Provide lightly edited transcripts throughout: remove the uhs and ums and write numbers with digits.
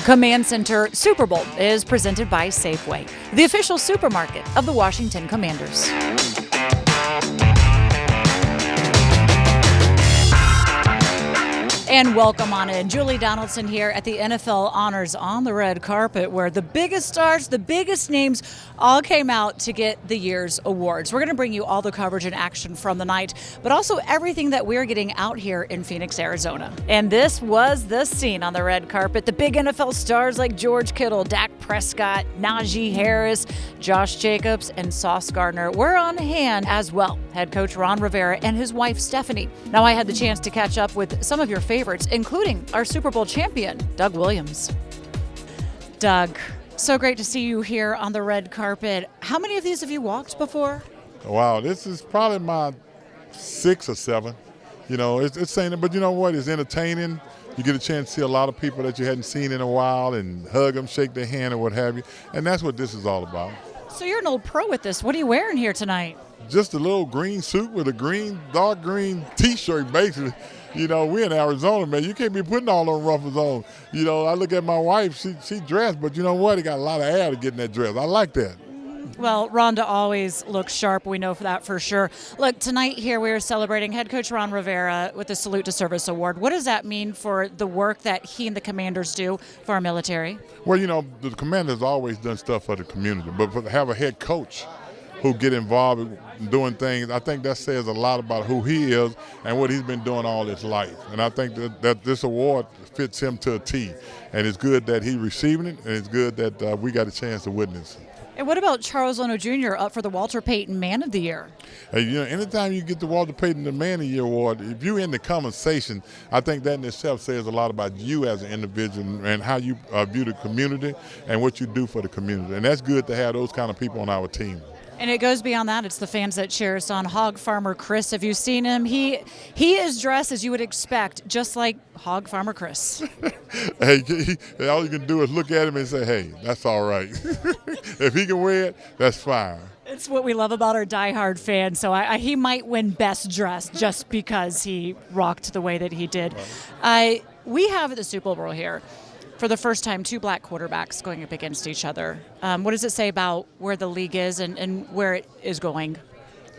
Command Center Super Bowl is presented by Safeway, the official supermarket of the Washington Commanders. And welcome on in. Julie Donaldson here at the NFL Honors on the red carpet, where the biggest stars, the biggest names all came out to get the year's awards. We're going to bring you all the coverage and action from the night, but also everything that we're getting out here in Phoenix, Arizona. And this was the scene on the red carpet. The big NFL stars like George Kittle, Dak Prescott, Najee Harris, Josh Jacobs, and Sauce Gardner were on hand as well. Head coach Ron Rivera and his wife Stephanie. Now I had the chance to catch up with some of your favorites, including our Super Bowl champion, Doug Williams. Doug, so great to see you here on the red carpet. How many of these have you walked before? Wow, this is probably my 6 or 7. You know, it's saying it, but you know what? It's entertaining. You get a chance to see a lot of people that you hadn't seen in a while and hug them, shake their hand, or what have you. And that's what this is all about. So you're an old pro at this. What are you wearing here tonight? Just a little green suit with a dark green T-shirt, basically. You know, we're in Arizona, man. You can't be putting all those ruffles on. You know, I look at my wife, she dressed, but you know what? It got a lot of air to get in that dress. I like that. Well, Rhonda always looks sharp. We know that for sure. Look, tonight here we are celebrating head coach Ron Rivera with the Salute to Service Award. What does that mean for the work that he and the Commanders do for our military? Well, you know, the Commanders always done stuff for the community, but to have a head coach who get involved in doing things, I think that says a lot about who he is and what he's been doing all his life. And I think that this award fits him to a T. And it's good that he's receiving it, and it's good that we got a chance to witness it. And what about Charles Leno Jr. up for the Walter Payton Man of the Year? Hey, you know, anytime you get the Walter Payton the Man of the Year award, if you're in the conversation, I think that in itself says a lot about you as an individual and how you view the community and what you do for the community. And that's good to have those kind of people on our team. And it goes beyond that. It's the fans that cheer us on. Hog Farmer Chris, have you seen him? He is dressed as you would expect, just like Hog Farmer Chris. Hey, all you can do is look at him and say, hey, that's all right. If he can wear it, that's fine. It's what we love about our diehard fans. So he might win best dressed just because he rocked the way that he did. We have at the Super Bowl here, for the first time, 2 black quarterbacks going up against each other. What does it say about where the league is and where it is going?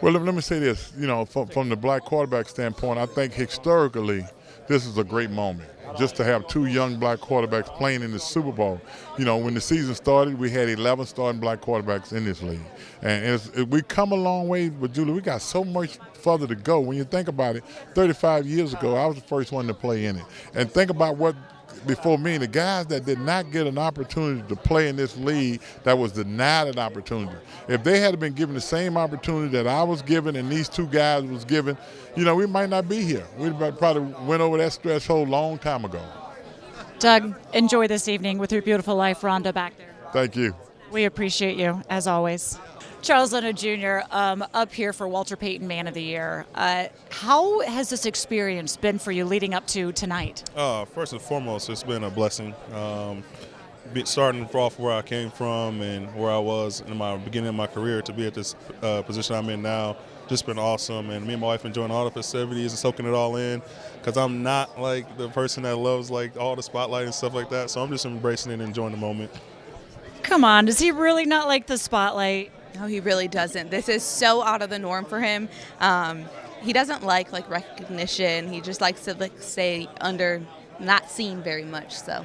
Well, let me say this. You know, from the black quarterback standpoint, I think historically this is a great moment. Just to have 2 young black quarterbacks playing in the Super Bowl. You know, when the season started, we had 11 starting black quarterbacks in this league. And we come a long way, but Julie, we got so much further to go. When you think about it, 35 years ago, I was the first one to play in it. And think about what before me, the guys that did not get an opportunity to play in this league, that was denied an opportunity. If they had been given the same opportunity that I was given and these 2 guys was given, you know, we might not be here. We probably went over that threshold a long time ago. Doug, enjoy this evening with your beautiful wife, Rhonda, back there. Thank you. We appreciate you, as always. Charles Leno Jr. Up here for Walter Payton Man of the Year. How has this experience been for you leading up to tonight? First and foremost, it's been a blessing. Starting off where I came from and where I was in my beginning of my career to be at this position I'm in now, just been awesome. And me and my wife enjoying all the festivities and soaking it all in, because I'm not like the person that loves like all the spotlight and stuff like that. So I'm just embracing it and enjoying the moment. Come on, does he really not like the spotlight? No, he really doesn't. This is so out of the norm for him. He doesn't like recognition. He just likes to stay under, not seen very much. So,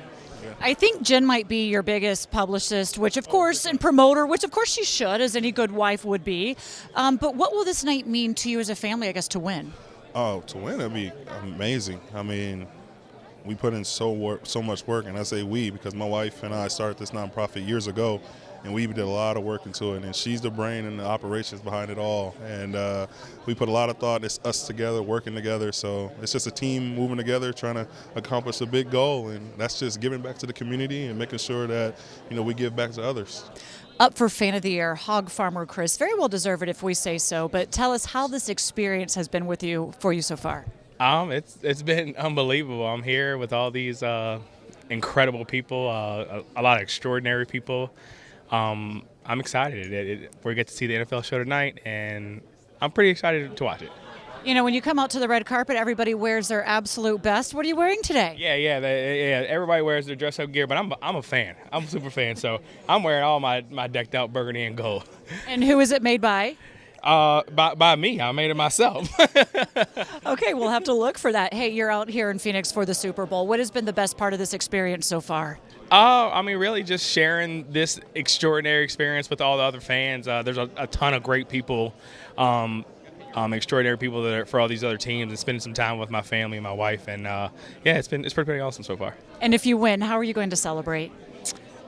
I think Jen might be your biggest publicist, which of course, and promoter, which of course she should, as any good wife would be. But what will this night mean to you as a family, I guess, to win? Oh, to win, it'd be amazing. I mean, we put in so much work, and I say we because my wife and I started this nonprofit years ago. And we did a lot of work into it, and she's the brain and the operations behind it all. And we put a lot of thought. It's us together, working together. So it's just a team moving together, trying to accomplish a big goal. And that's just giving back to the community and making sure that, you know, we give back to others. Up for Fan of the Year, Hog Farmer Chris. Very well deserved if we say so. But tell us how this experience has been for you so far. It's been unbelievable. I'm here with all these incredible people, a lot of extraordinary people. I'm excited. We get to see the NFL show tonight, and I'm pretty excited to watch it. You know, when you come out to the red carpet, everybody wears their absolute best. What are you wearing today? Yeah. Everybody wears their dress-up gear, but I'm a fan. I'm a super fan, so I'm wearing all my decked-out burgundy and gold. And who is it made by? By me. I made it myself. Okay, we'll have to look for that. Hey, you're out here in Phoenix for the Super Bowl. What has been the best part of this experience so far? I mean, really just sharing this extraordinary experience with all the other fans. There's a ton of great people, extraordinary people that are for all these other teams, and spending some time with my family and my wife. And it's pretty awesome so far. And if you win, how are you going to celebrate?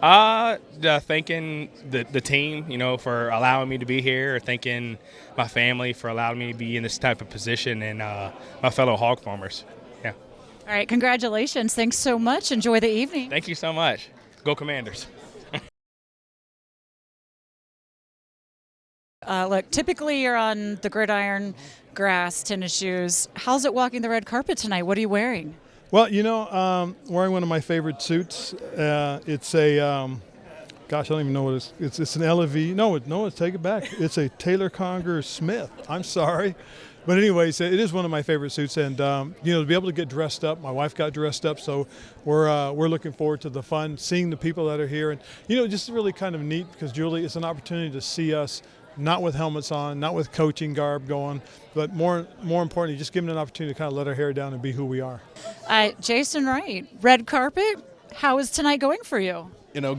Thanking the team, for allowing me to be here, or thanking my family for allowing me to be in this type of position, and my fellow hog farmers. Yeah. All right, congratulations. Thanks so much. Enjoy the evening. Thank you so much. Go Commanders. Look, typically you're on the gridiron, grass, tennis shoes. How's it walking the red carpet tonight? What are you wearing? Well, wearing one of my favorite suits. It's a, gosh, I don't even know what it is. It's an LV. No, take it back. It's a Taylor Conger Smith. I'm sorry. But anyways, it is one of my favorite suits. And, to be able to get dressed up, my wife got dressed up. So we're looking forward to the fun, seeing the people that are here. And, just really kind of neat because, Julie, it's an opportunity to see us not with helmets on, not with coaching garb going, but more importantly, just giving an opportunity to kind of let our hair down and be who we are. Jason Wright, red carpet, how is tonight going for you?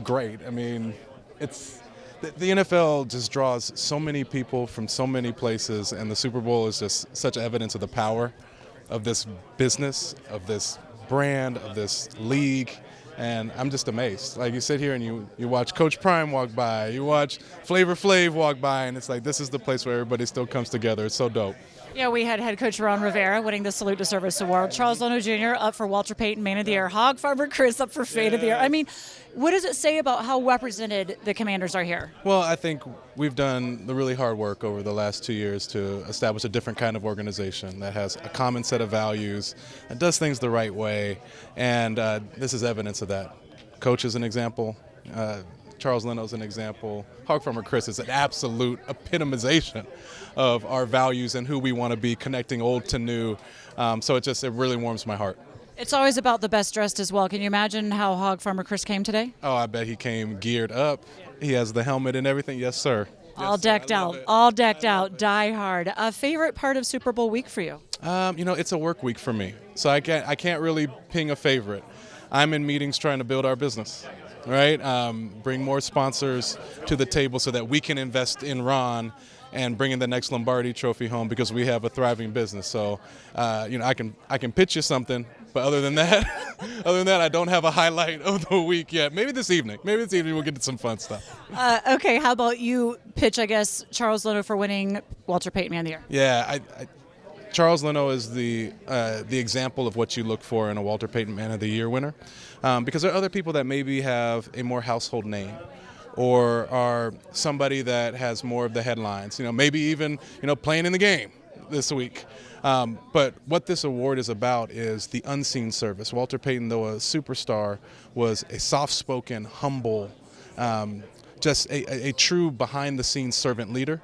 Great. I mean, the NFL just draws so many people from so many places, and the Super Bowl is just such evidence of the power of this business, of this brand, of this league. And I'm just amazed. Like, you sit here and you watch Coach Prime walk by, you watch Flavor Flav walk by, and it's like this is the place where everybody still comes together. It's so dope. Yeah, we had head coach Ron Rivera winning the Salute to Service Award. Charles Leno Jr. up for Walter Payton Man of the Year. Hog Farmer Chris up for Fate of the Year. I mean, what does it say about how represented the Commanders are here? Well, I think we've done the really hard work over the last 2 years to establish a different kind of organization that has a common set of values, that does things the right way, and this is evidence of that. Coach is an example. Charles Leno's an example. Hog Farmer Chris is an absolute epitomization of our values and who we want to be, connecting old to new. So it really warms my heart. It's always about the best dressed as well. Can you imagine how Hog Farmer Chris came today? Oh, I bet he came geared up. He has the helmet and everything. Yes, sir. All decked out, die hard. A favorite part of Super Bowl week for you? It's a work week for me, so I can't really ping a favorite. I'm in meetings trying to build our business, right? Bring more sponsors to the table so that we can invest in Ron and bring in the next Lombardi Trophy home, because we have a thriving business. So, I can pitch you something, but other than that, I don't have a highlight of the week yet. Maybe this evening we'll get to some fun stuff. Okay, how about you pitch, I guess, Charles Leno for winning Walter Payton Man of the Year? Yeah, Charles Leno is the example of what you look for in a Walter Payton Man of the Year winner, because there are other people that maybe have a more household name, or are somebody that has more of the headlines. Maybe even playing in the game this week. But what this award is about is the unseen service. Walter Payton, though a superstar, was a soft-spoken, humble, just a true behind-the-scenes servant leader.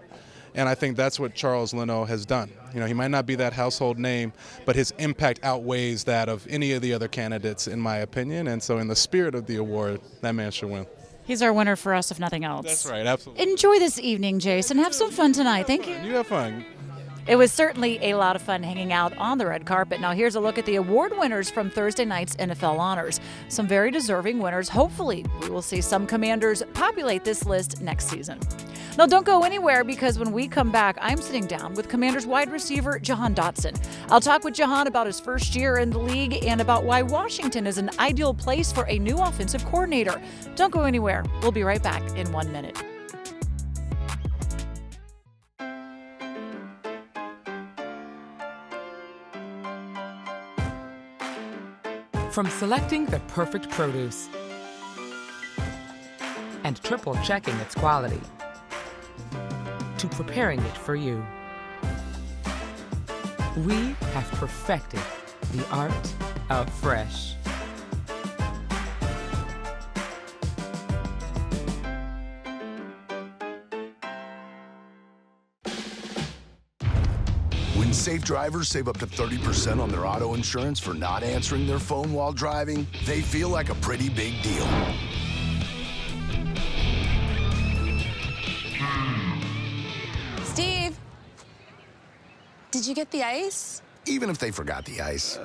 And I think that's what Charles Leno has done. He might not be that household name, but his impact outweighs that of any of the other candidates, in my opinion. And so in the spirit of the award, that man should win. He's our winner for us, if nothing else. That's right, absolutely. Enjoy this evening, Jason. Have some fun tonight. Thank you. You have fun. It was certainly a lot of fun hanging out on the red carpet. Now here's a look at the award winners from Thursday night's NFL Honors. Some very deserving winners. Hopefully we will see some Commanders populate this list next season. Now don't go anywhere, because when we come back, I'm sitting down with Commanders wide receiver Jahan Dotson. I'll talk with Jahan about his first year in the league and about why Washington is an ideal place for a new offensive coordinator. Don't go anywhere. We'll be right back in 1 minute. From selecting the perfect produce and triple checking its quality to preparing it for you, we have perfected the art of fresh. When Safe drivers save up to 30% on their auto insurance for not answering their phone while driving. They feel like a pretty big deal. Steve, did you get the ice? Even if they forgot the ice.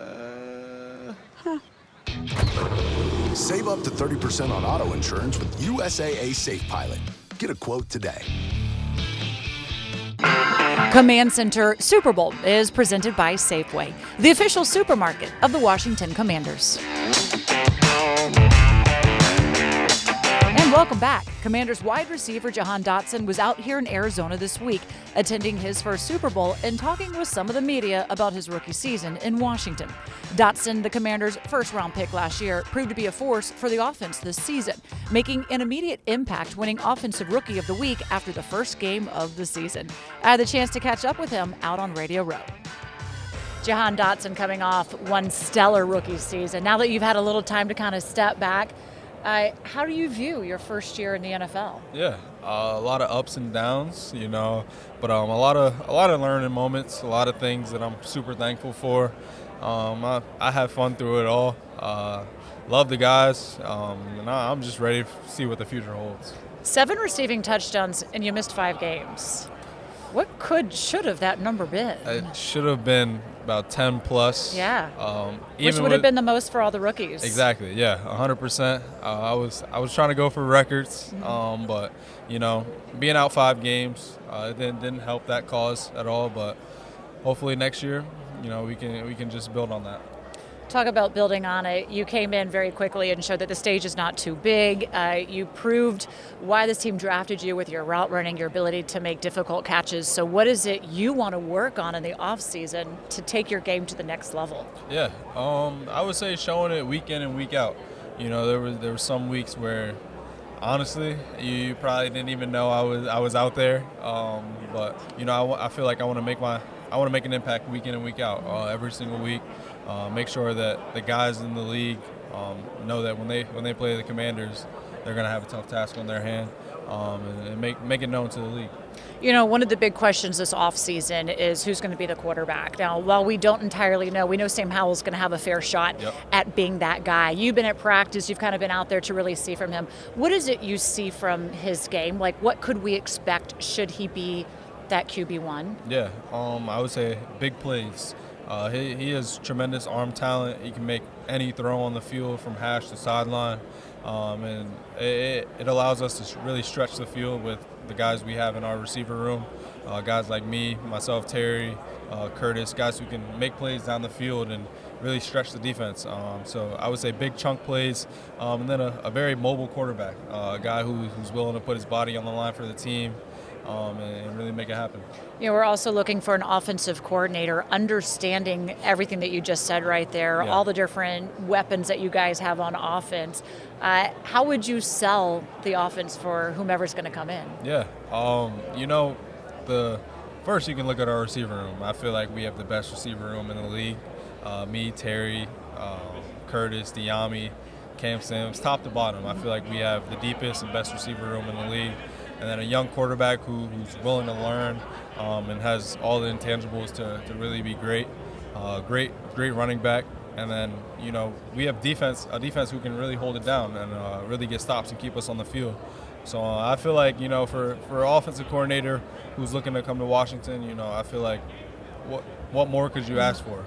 Save up to 30% on auto insurance with USAA Safe Pilot. Get a quote today. Command Center Super Bowl is presented by Safeway, the official supermarket of the Washington Commanders. And welcome back. Commanders wide receiver Jahan Dotson was out here in Arizona this week, attending his first Super Bowl and talking with some of the media about his rookie season in Washington. Dotson, the Commanders' first-round pick last year, proved to be a force for the offense this season, making an immediate impact, winning Offensive Rookie of the Week after the first game of the season. I had the chance to catch up with him out on Radio Row. Jahan Dotson coming off one stellar rookie season. Now that you've had a little time to kind of step back, how do you view your first year in the NFL? Yeah, a lot of ups and downs, but a lot of learning moments, a lot of things that I'm super thankful for. I have fun through it all. Love the guys, and I'm just ready to see what the future holds. 7 receiving touchdowns, and you missed 5 games. What should have that number been? It should have been about 10 plus. Yeah. Which would have been the most for all the rookies. Exactly. Yeah. 100%. I was trying to go for records, but being out 5 games, it didn't help that cause at all. But hopefully next year, we can just build on that. Talk about building on it. You came in very quickly and showed that the stage is not too big. You proved why this team drafted you with your route running, your ability to make difficult catches. So what is it you want to work on in the offseason to take your game to the next level? Yeah, I would say showing it week in and week out. There were some weeks where, honestly, you probably didn't even know I was out there. But I feel like I want to make an impact week in and week out, every single week. Make sure that the guys in the league know that when they play the Commanders, they're going to have a tough task on their hand, and make it known to the league. One of the big questions this offseason is who's going to be the quarterback. Now, while we don't entirely know, we know Sam Howell's going to have a fair shot at being that guy. You've been at practice. You've kind of been out there to really see from him. What is it you see from his game? Like, what could we expect should he be that QB1? Yeah, I would say big plays. He has tremendous arm talent. He can make any throw on the field from hash to sideline, and it allows us to really stretch the field with the guys we have in our receiver room, guys like me, myself, Terry, Curtis, guys who can make plays down the field and really stretch the defense. So I would say big chunk plays, and then a very mobile quarterback, a guy who's willing to put his body on the line for the team. And really make it happen. We're also looking for an offensive coordinator, understanding everything that you just said right there, all the different weapons that you guys have on offense. How would you sell the offense for whomever's going to come in? Yeah, first you can look at our receiver room. I feel like we have the best receiver room in the league. Me, Terry, Curtis, Diami, Cam Sims, top to bottom. I feel like we have the deepest and best receiver room in the league. And then a young quarterback who's willing to learn and has all the intangibles to really be great. Great running back. And then, we have a defense who can really hold it down and really get stops and keep us on the field. So I feel like, for an offensive coordinator who's looking to come to Washington, I feel like what more could you ask for?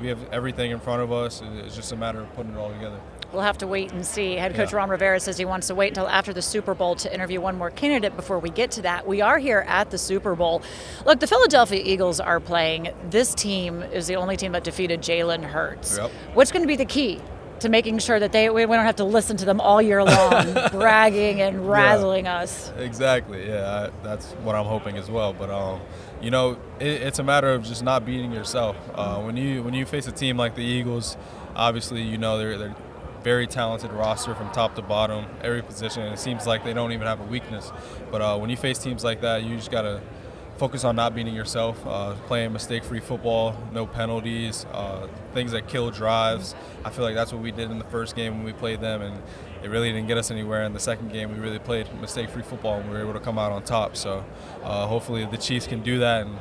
We have everything in front of us. It's just a matter of putting it all together. We'll have to wait and see. Head coach Ron Rivera says he wants to wait until after the Super Bowl to interview one more candidate before we get to that. We are here at the Super Bowl. Look, the Philadelphia Eagles are playing. This team is the only team that defeated Jalen Hurts. Yep. What's going to be the key to making sure that we don't have to listen to them all year long, bragging and razzling us? Exactly. Yeah, that's what I'm hoping as well. But it's a matter of just not beating yourself. When you face a team like the Eagles, obviously they're very talented roster from top to bottom, every position. It seems like they don't even have a weakness. But when you face teams like that, you just got to focus on not beating yourself, playing mistake-free football, no penalties, things that kill drives. I feel like that's what we did in the first game when we played them, and it really didn't get us anywhere. In the second game, we really played mistake-free football, and we were able to come out on top. So hopefully the Chiefs can do that and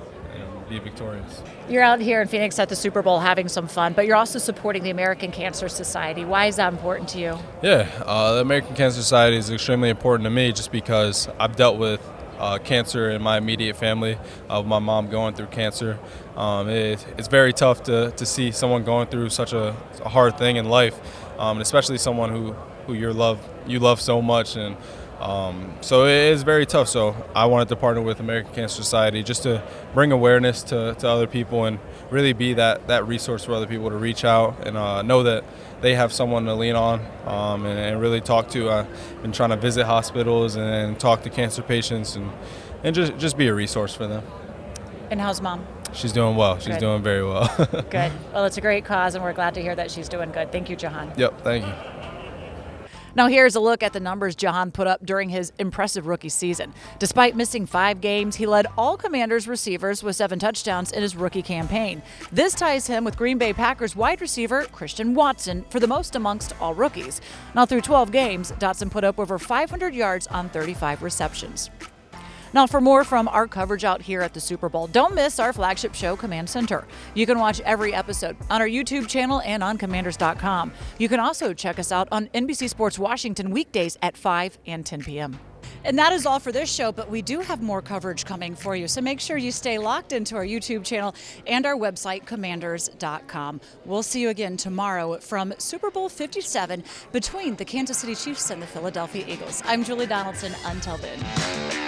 be victorious. You're out here in Phoenix at the Super Bowl having some fun, but you're also supporting the American Cancer Society. Why is that important to you? Yeah, the American Cancer Society is extremely important to me just because I've dealt with cancer in my immediate family, of my mom going through cancer. It's very tough to see someone going through such a hard thing in life, especially someone who you love so much, and so it is very tough. So I wanted to partner with American Cancer Society just to bring awareness to other people and really be that resource for other people to reach out and know that they have someone to lean on and really talk to. I've been trying to visit hospitals and talk to cancer patients and just be a resource for them. And how's Mom? She's doing well. She's Good. doing very well. Good. Well, it's a great cause, and we're glad to hear that she's doing good. Thank you, Jahan. Yep, thank you. Now here's a look at the numbers Jahan put up during his impressive rookie season. Despite missing 5 games, he led all Commanders receivers with 7 touchdowns in his rookie campaign. This ties him with Green Bay Packers wide receiver Christian Watson for the most amongst all rookies. Now through 12 games, Dotson put up over 500 yards on 35 receptions. Now, for more from our coverage out here at the Super Bowl, don't miss our flagship show, Command Center. You can watch every episode on our YouTube channel and on Commanders.com. You can also check us out on NBC Sports Washington weekdays at 5 and 10 p.m. And that is all for this show, but we do have more coverage coming for you, so make sure you stay locked into our YouTube channel and our website, Commanders.com. We'll see you again tomorrow from Super Bowl 57 between the Kansas City Chiefs and the Philadelphia Eagles. I'm Julie Donaldson. Until then.